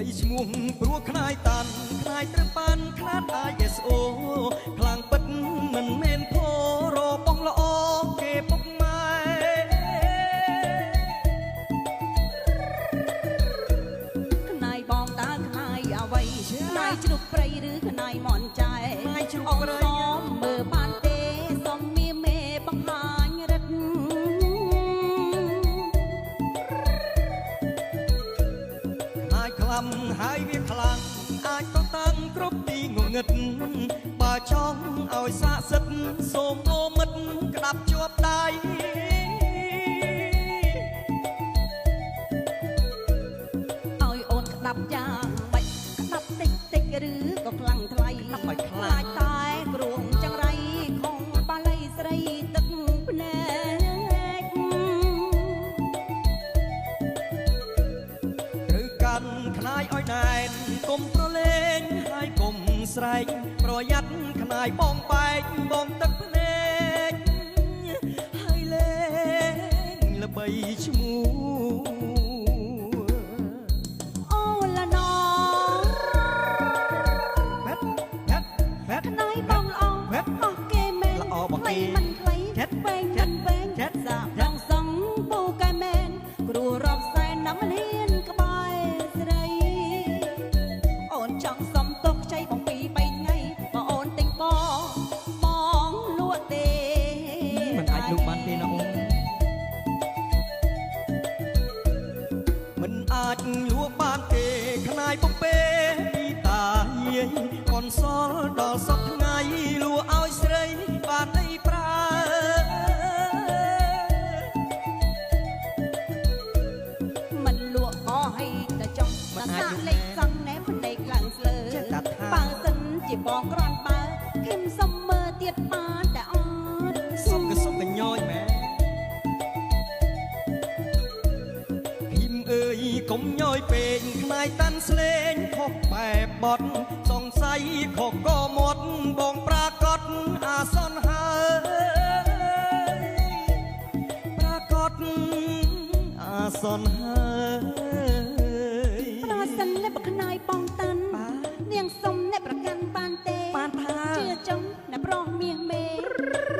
បីឈ្មោះព្រោះខ្នាយតាន់ខ្នាយត្រឹមបានខ្នាត ISO ខ្លាំងពិតមិនមែនធរបងល្អគេពុកម៉ែខ្នាយបងតើខ្នាយអ្វីខ្នាយជ្រុកព្រៃឬខ្នាយមន់ចែខ្នាយជ្រុកព្រៃមើលបានទេសុំមាមេបង្ហាញរិទ្ធខ្នាយខ្លាំហើយវាខ្លាំងអាចទៅតាំងគ្រប់ទីងងឹតបើចង់ឲ្យស័ក្តិសិទ្ធសូមអូមិត្តក្តាប់ជាប់ដៃឲ្យអូនក្តាប់យ៉ាងម៉េចក្តាប់តិចតិចឬក៏ខ្លាំងថ្លៃខ្លាចតែគ្រួងចង្រៃខំបាលីស្រីទឹកភ្នែកត្រូវកាន់ខ្នាយឲ្យណែនកុំប្រឡែងហើយកុំស្រែកប្រយ័ត្នខ្នាយបងបែកបងទឹកភ្នែកហើយលេងល្បីឈ្មោះអូឡាណងខ្នាយបងល្អអស់គេមែនល្អបងគេមិនខ្លីវែងមិនវែងសាបងសងពូកែមែនគ្រូរាប់សែនណាំមិនហ៊ានក្បែរស្រីអូនចង់សុំទុកខ្ចីបងពី3ថ្ងៃបើអូនទិញបងលក់ទេមិនអាចលក់បានទេណាអូនមិនអាចលក់បានទេខ្នាយបំពេពីតាយាយកូនសល់ដល់សពថ្ងៃលក់ឲ្យស្រីបានអីប្រើមិនលក់អស់ឲ្យតែចង់តែសាក់លេខសង់ណែភ្នែកឡើងស្លើបើសិនជាបងក្រាន់បើខឹមសុំមើលទៀតបានតែអត់សុំក៏សុំកញ្ញយម៉ែភីមអើយកុំញយពេកខ្នាយតាន់ស្លេងខុសបែបបត់សង្ស័យខុសក៏មាត់បងប្រាកដអាសន្នហើយប្រាកដអាសន្នហើយប្រសិនអ្នកបកណៃបងតាន់នាងសុំអ្នកប្រកាន់បានទេបានថាជឿចង់អ្នកប្រុសមាសមេ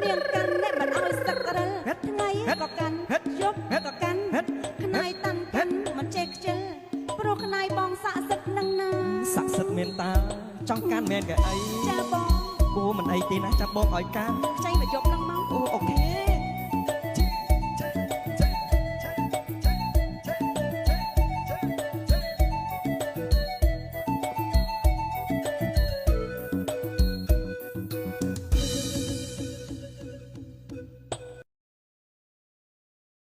នាងកាន់អ្នកមិនឲ្យសឹករិលថ្ងៃក៏កាន់យប់ក៏កាន់ខ្នាយតាន់កាន់មិនចេះខ្ជិលព្រោះខ្នាយបងស័ក្តិសិទ្ធនឹងណាស័ក្តិសិទ្ធមែនតាចង់កាន់មែនក៏អីចាបងអូមិនអីទេណាចាប់បងឲ្យកាន់ខ្ចីមកយប់នឹង